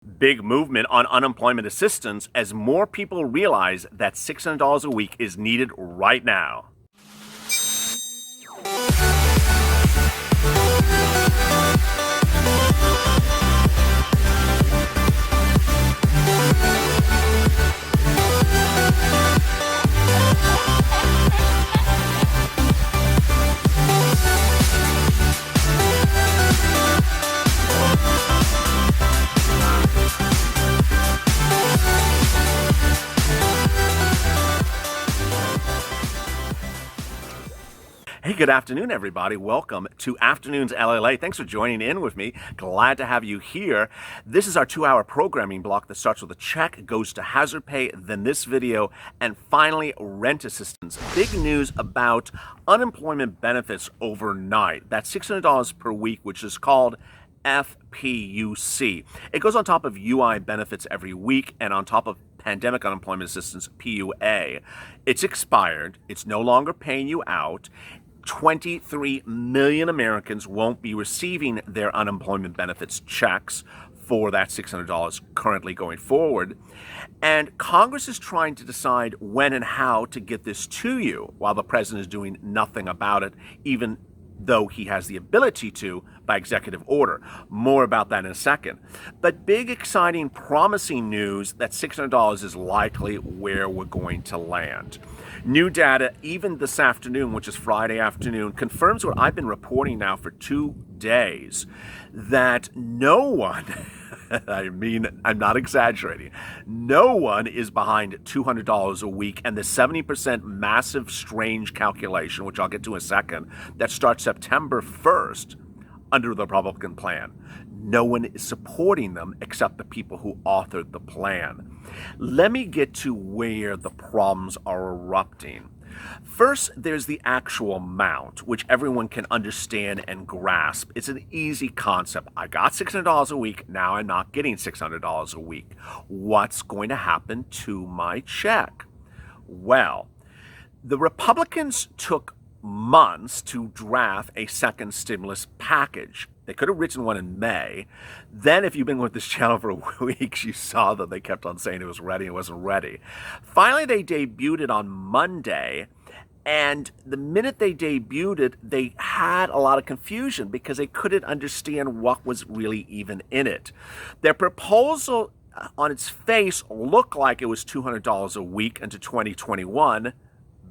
Big movement on unemployment assistance as more people realize that $600 a week is needed right now. Hey, good afternoon, everybody. Welcome to Afternoons LALATE. Thanks for joining in with me. Glad to have you here. This is our 2-hour programming block that starts with a check, goes to hazard pay, then this video, and finally rent assistance. Big news about unemployment benefits overnight. That's $600 per week, which is called FPUC. It goes on top of UI benefits every week and on top of Pandemic Unemployment Assistance, PUA. It's expired. It's no longer paying you out. 23 million Americans won't be receiving their unemployment benefits checks for that $600 currently going forward. And Congress is trying to decide when and how to get this to you while the president is doing nothing about it, even though he has the ability to by executive order. More about that in a second. But big, exciting, promising news that $600 is likely where we're going to land. New data, even this afternoon, which is Friday afternoon, confirms what I've been reporting now for 2 days, that no one, I mean, I'm not exaggerating, no one is behind $200 a week, and the 70% massive strange calculation, which I'll get to in a second, that starts September 1st under the Republican plan. No one is supporting them except the people who authored the plan. Let me get to where the problems are erupting. First, there's the actual amount, which everyone can understand and grasp. It's an easy concept. I got $600 a week, now I'm not getting $600 a week. What's going to happen to my check? Well, the Republicans took months to draft a second stimulus package. They could have written one in May. Then, if you've been with this channel for weeks, you saw that they kept on saying it was ready. It wasn't ready. Finally, they debuted it on Monday. And the minute they debuted it, they had a lot of confusion because they couldn't understand what was really even in it. Their proposal on its face looked like it was $200 a week into 2021,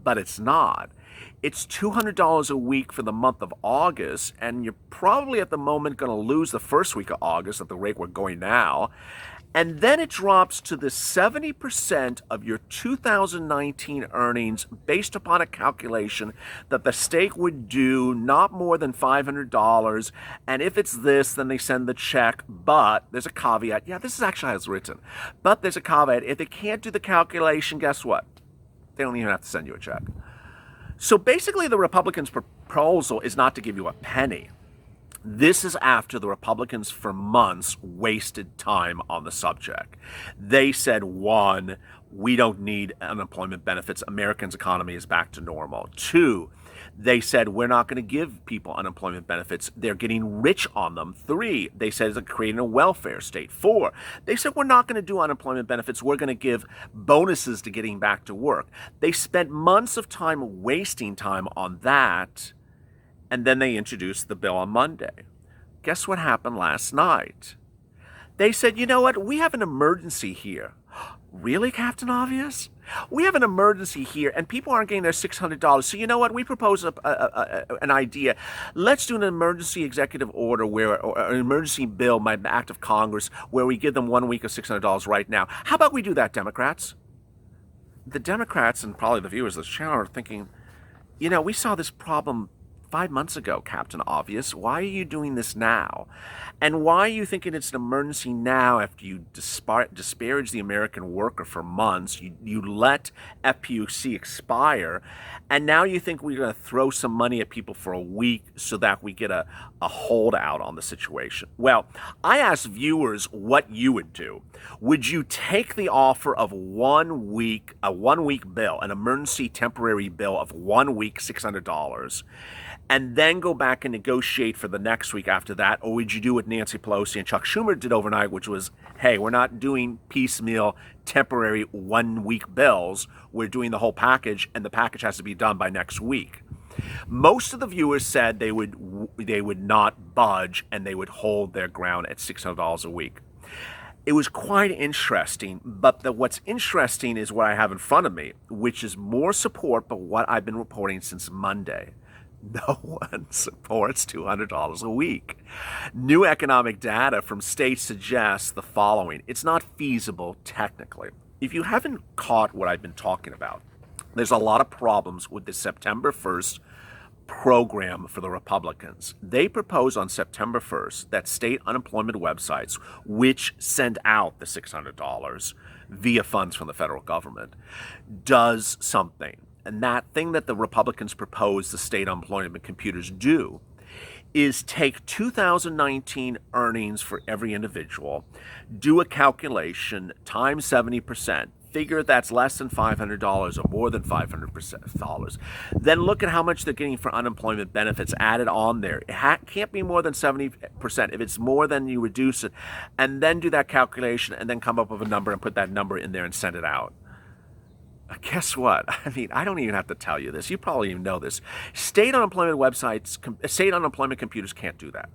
but it's not. It's $200 a week for the month of August, and you're probably at the moment going to lose the first week of August at the rate we're going now. And then it drops to the 70% of your 2019 earnings based upon a calculation that the state would do not more than $500. And if it's this, then they send the check. But there's a caveat. Yeah, this is actually how it's written. But there's a caveat. If they can't do the calculation, guess what? They don't even have to send you a check. So basically, the Republicans' proposal is not to give you a penny. This is after the Republicans for months wasted time on the subject. They said, one, we don't need unemployment benefits. Americans' economy is back to normal. Two, they said, we're not going to give people unemployment benefits. They're getting rich on them. Three, they said it's creating a welfare state. Four, they said, we're not going to do unemployment benefits. We're going to give bonuses to getting back to work. They spent months of time wasting time on that. And then they introduced the bill on Monday. Guess what happened last night? They said, you know what? We have an emergency here. Really, Captain Obvious? We have an emergency here, and people aren't getting their $600. So you know what? We propose an idea. Let's do an emergency executive order or an emergency bill by act of Congress where we give them 1 week of $600 right now. How about we do that, Democrats? The Democrats and probably the viewers of this channel are thinking, you know, we saw this problem 5 months ago, Captain Obvious. Why are you doing this now? And why are you thinking it's an emergency now after you disparage the American worker for months? You let FPUC expire, and now you think we're going to throw some money at people for a week so that we get a a holdout on the situation. Well, I asked viewers what you would do. Would you take the offer of a 1 week bill, an emergency temporary bill of 1 week, $600, and then go back and negotiate for the next week after that? Or would you do what Nancy Pelosi and Chuck Schumer did overnight, which was, hey, we're not doing piecemeal temporary 1 week bills. We're doing the whole package, and the package has to be done by next week. Most of the viewers said they would not budge and they would hold their ground at $600 a week. It was quite interesting, but what's interesting is what I have in front of me, which is more support but what I've been reporting since Monday. No one supports $200 a week. New economic data from states suggests the following. It's not feasible technically. If you haven't caught what I've been talking about, there's a lot of problems with the September 1st program for the Republicans. They propose on September 1st that state unemployment websites, which send out the $600 via funds from the federal government, does something. And that thing that the Republicans propose the state unemployment computers do is take 2019 earnings for every individual, do a calculation, times 70%, figure that's less than $500 or more than $500, then look at how much they're getting for unemployment benefits added on there. It can't be more than 70%. If it's more, then you reduce it, and then do that calculation and then come up with a number and put that number in there and send it out. Guess what? I mean, I don't even have to tell you this. You probably even know this. State unemployment websites, state unemployment computers can't do that.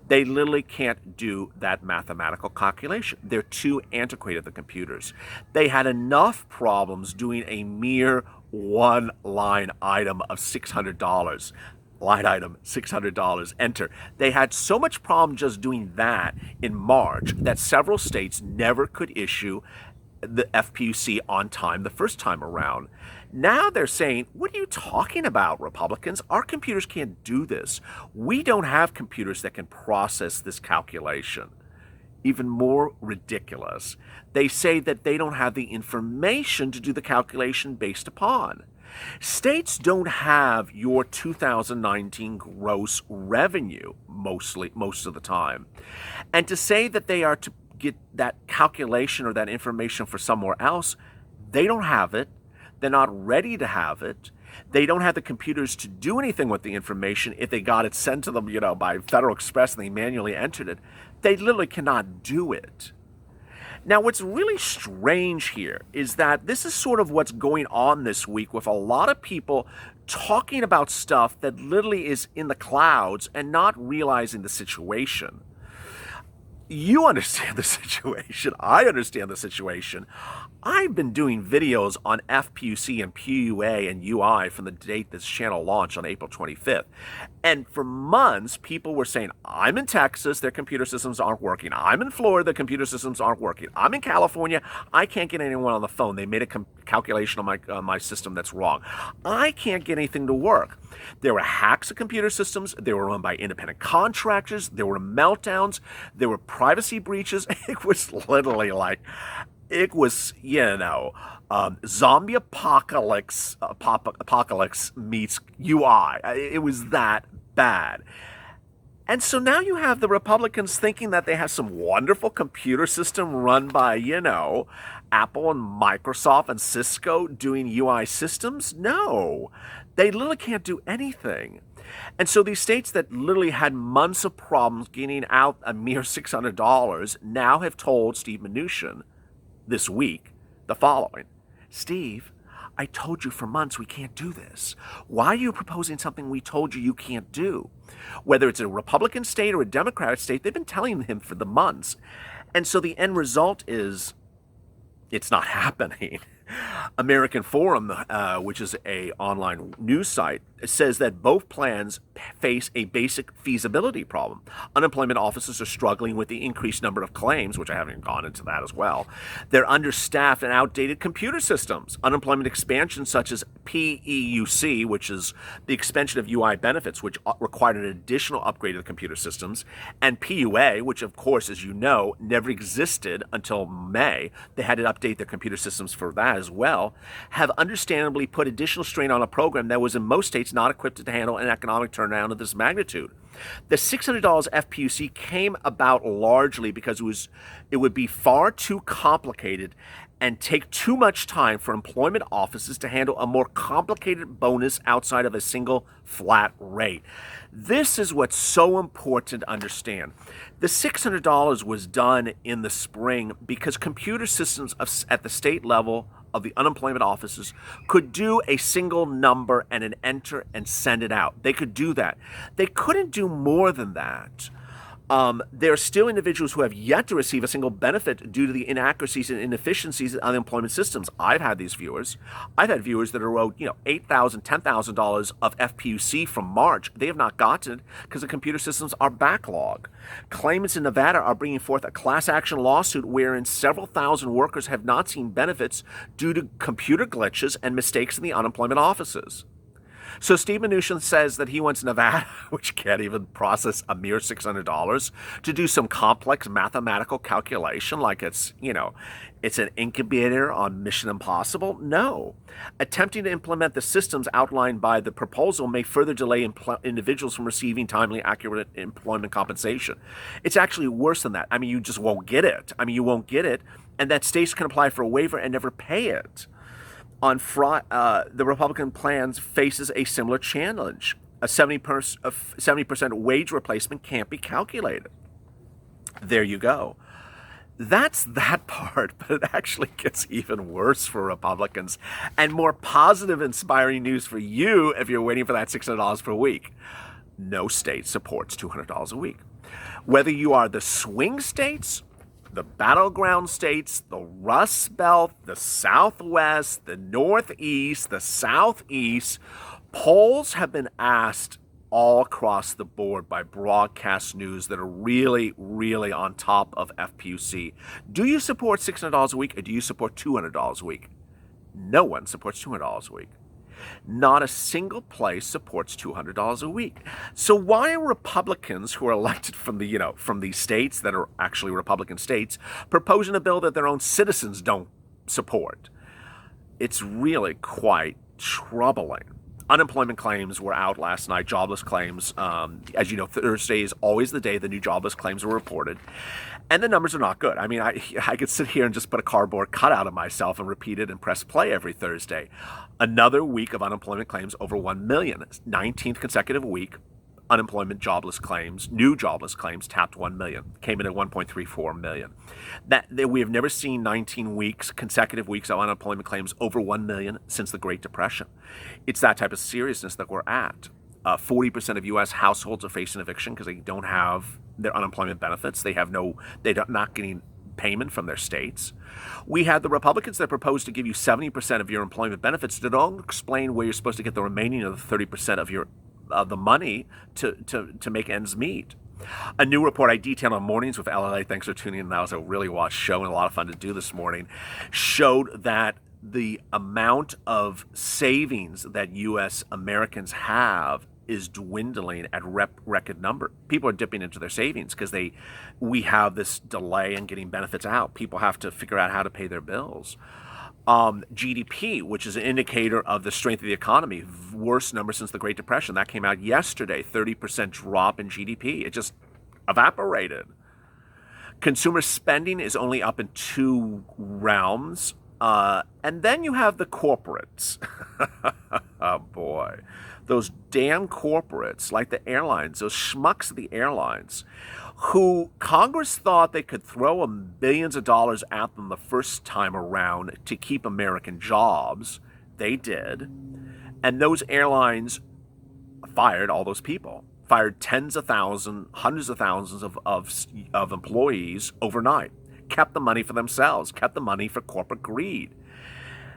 They literally can't do that mathematical calculation. They're too antiquated, the computers. They had enough problems doing a mere one line item of $600. Line item, $600, enter. They had so much problem just doing that in March that several states never could issue the FPUC on time the first time around. Now they're saying, what are you talking about, Republicans? Our computers can't do this. We don't have computers that can process this calculation. Even more ridiculous, they say that they don't have the information to do the calculation based upon. States don't have your 2019 gross revenue most of the time. And to say that they are to get that calculation or that information for somewhere else, they don't have it. They're not ready to have it. They don't have the computers to do anything with the information. If they got it sent to them, by Federal Express and they manually entered it, they literally cannot do it. Now, what's really strange here is that this is sort of what's going on this week with a lot of people talking about stuff that literally is in the clouds and not realizing the situation. You understand the situation. I understand the situation. I've been doing videos on FPUC and PUA and UI from the date this channel launched on April 25th. And for months, people were saying, I'm in Texas, their computer systems aren't working. I'm in Florida, their computer systems aren't working. I'm in California, I can't get anyone on the phone. They made a calculation on my system that's wrong. I can't get anything to work. There were hacks of computer systems. They were run by independent contractors. There were meltdowns. There were privacy breaches. It was literally like, zombie apocalypse meets UI. It was that bad. And so now you have the Republicans thinking that they have some wonderful computer system run by, Apple and Microsoft and Cisco doing UI systems. No, they literally can't do anything. And so these states that literally had months of problems getting out a mere $600 now have told Steve Mnuchin this week the following. Steve, I told you for months we can't do this. Why are you proposing something we told you can't do? Whether it's a Republican state or a Democratic state, they've been telling him for the months. And so the end result is it's not happening. American Forum, which is an online news site, says that both plans face a basic feasibility problem. Unemployment offices are struggling with the increased number of claims, which I haven't gone into that as well. They're understaffed and outdated computer systems. Unemployment expansion such as FPUC, which is the expansion of UI benefits, which required an additional upgrade of the computer systems, and PUA, which of course, as you know, never existed until May. They had to update their computer systems for that as well, have understandably put additional strain on a program that was in most states not equipped to handle an economic turnaround of this magnitude. The $600 FPUC came about largely because it would be far too complicated and take too much time for employment offices to handle a more complicated bonus outside of a single flat rate. This is what's so important to understand. The $600 was done in the spring because computer systems at the state level of the unemployment offices could do a single number and an enter and send it out. They could do that. They couldn't do more than that. There are still individuals who have yet to receive a single benefit due to the inaccuracies and inefficiencies of unemployment systems. I've had these viewers. I've had viewers that are owed, $8,000, $10,000 of FPUC from March. They have not gotten it because the computer systems are backlogged. Claimants in Nevada are bringing forth a class action lawsuit wherein several thousand workers have not seen benefits due to computer glitches and mistakes in the unemployment offices. So Steve Mnuchin says that he wants Nevada, which can't even process a mere $600, to do some complex mathematical calculation like it's an incubator on Mission Impossible. No. Attempting to implement the systems outlined by the proposal may further delay individuals from receiving timely, accurate employment compensation. It's actually worse than that. You just won't get it. You won't get it, and that states can apply for a waiver and never pay it. On Friday, the Republican plans faces a similar challenge. A 70% wage replacement can't be calculated. There you go. That's that part, but it actually gets even worse for Republicans and more positive, inspiring news for you if you're waiting for that $600 per week. No state supports $200 a week. Whether you are the swing states, the battleground states, the Rust Belt, the Southwest, the Northeast, the Southeast, polls have been asked all across the board by broadcast news that are really, really on top of FPUC. Do you support $600 a week or do you support $200 a week? No one supports $200 a week. Not a single place supports $200 a week. So why are Republicans who are elected from these states that are actually Republican states proposing a bill that their own citizens don't support? It's really quite troubling. Unemployment claims were out last night, jobless claims. As you know, Thursday is always the day the new jobless claims were reported. And the numbers are not good. I could sit here and just put a cardboard cutout of myself and repeat it and press play every Thursday. Another week of unemployment claims over 1 million. 19th consecutive week, unemployment jobless claims, new jobless claims tapped 1 million. Came in at 1.34 million. That we have never seen 19 consecutive weeks of unemployment claims over 1 million since the Great Depression. It's that type of seriousness that we're at. 40% of U.S. households are facing eviction because they don't have their unemployment benefits. They're not getting payment from their states. We had the Republicans that proposed to give you 70% of your employment benefits that don't explain where you're supposed to get the remaining of the 30% of the money to make ends meet. A new report I detailed on Mornings with LALATE, thanks for tuning in. That was a really watched show and a lot of fun to do this morning, showed that the amount of savings that U.S. Americans have is dwindling at record number. People are dipping into their savings because we have this delay in getting benefits out. People have to figure out how to pay their bills. GDP, which is an indicator of the strength of the economy, worst number since the Great Depression. That came out yesterday, 30% drop in GDP. It just evaporated. Consumer spending is only up in two realms. And then you have the corporates. Oh, boy. Those damn corporates, like the airlines, those schmucks of the airlines, who Congress thought they could throw billions of dollars at them the first time around to keep American jobs. They did. And those airlines fired all those people, fired tens of thousands, hundreds of thousands of employees overnight, kept the money for themselves, kept the money for corporate greed.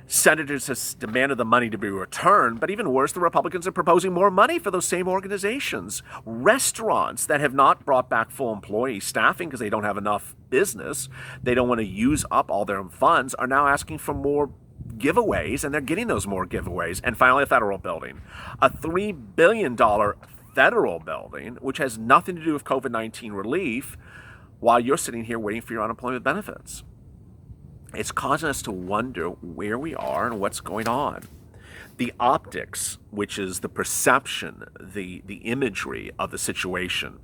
Senators have demanded the money to be returned, but even worse, the Republicans are proposing more money for those same organizations. Restaurants that have not brought back full employee staffing because they don't have enough business, they don't want to use up all their funds, are now asking for more giveaways, and they're getting those more giveaways. And finally, a federal building. A $3 billion federal building, which has nothing to do with COVID-19 relief, while you're sitting here waiting for your unemployment benefits. it's causing us to wonder where we are and what's going on. The optics, which is the perception, the imagery of the situation,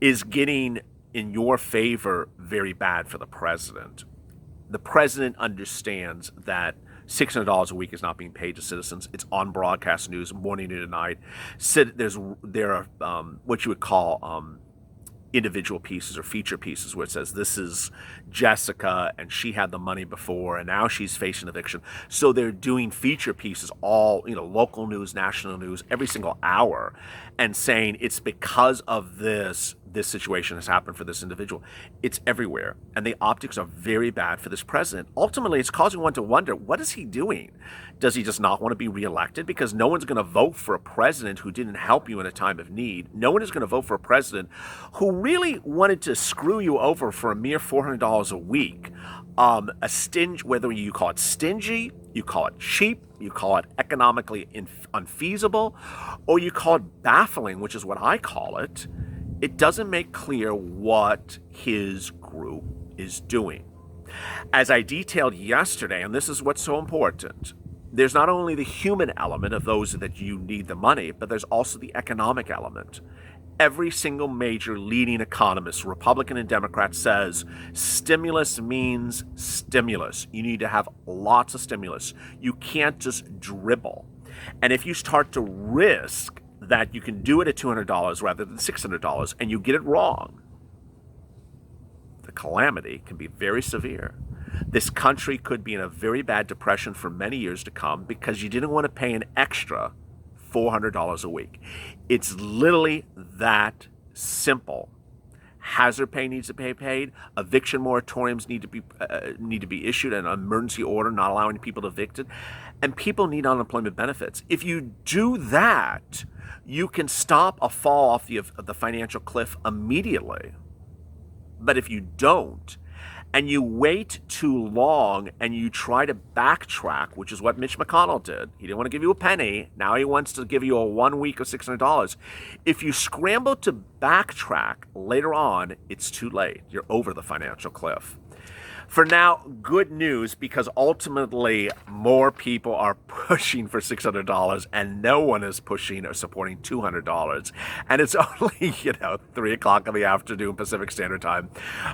is getting in your favor very bad for the president. The president understands that $600 a week is not being paid to citizens. It's on broadcast news morning, noon, and night. There are what you would call individual pieces or feature pieces where it says this is Jessica and she had the money before and now she's facing eviction. So they're doing feature pieces, all, local news, national news, every single hour, and saying it's because of this situation has happened for this individual. It's everywhere. And the optics are very bad for this president. Ultimately, it's causing one to wonder, what is he doing? Does he just not want to be reelected? Because no one's going to vote for a president who didn't help you in a time of need. No one is going to vote for a president who really wanted to screw you over for a mere $400 a week. Whether you call it stingy, you call it cheap, you call it economically unfeasible, or you call it baffling, which is what I call it. It doesn't make clear what his group is doing. As I detailed yesterday, and this is what's so important, there's not only the human element of those that you need the money, but there's also the economic element. Every single major leading economist, Republican and Democrat, says stimulus means stimulus. You need to have lots of stimulus. You can't just dribble. And if you start to risk that you can do it at $200 rather than $600 and you get it wrong, the calamity can be very severe. This country could be in a very bad depression for many years to come because you didn't want to pay an extra $400 a week. It's literally that simple. Hazard pay needs to be paid. Eviction moratoriums need to be issued, an emergency order not allowing people to evict it, and people need unemployment benefits. If you do that, you can stop a fall off the financial cliff immediately. But if you don't, and you wait too long and you try to backtrack, which is what Mitch McConnell did. He didn't want to give you a penny. Now he wants to give you a 1 week of $600. If you scramble to backtrack later on, it's too late. You're over the financial cliff. For now, good news, because ultimately more people are pushing for $600 and no one is pushing or supporting $200. And it's only, 3 o'clock in the afternoon Pacific Standard Time.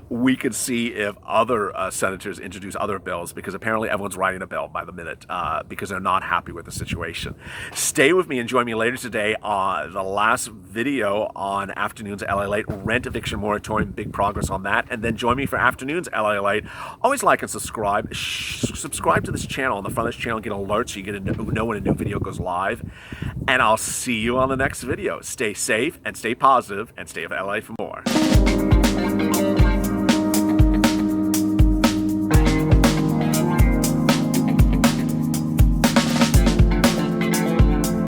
We could see if other senators introduce other bills, because apparently everyone's writing a bill by the minute because they're not happy with the situation. Stay with me and join me later today on the last video on Afternoons LA Late, rent eviction moratorium, big progress on that. And then join me for Afternoons LA Late. Always like and subscribe. Subscribe to this channel. On the front of this channel, get alerts so you get to know when a new video goes live. And I'll see you on the next video. Stay safe and stay positive and stay with LA for more.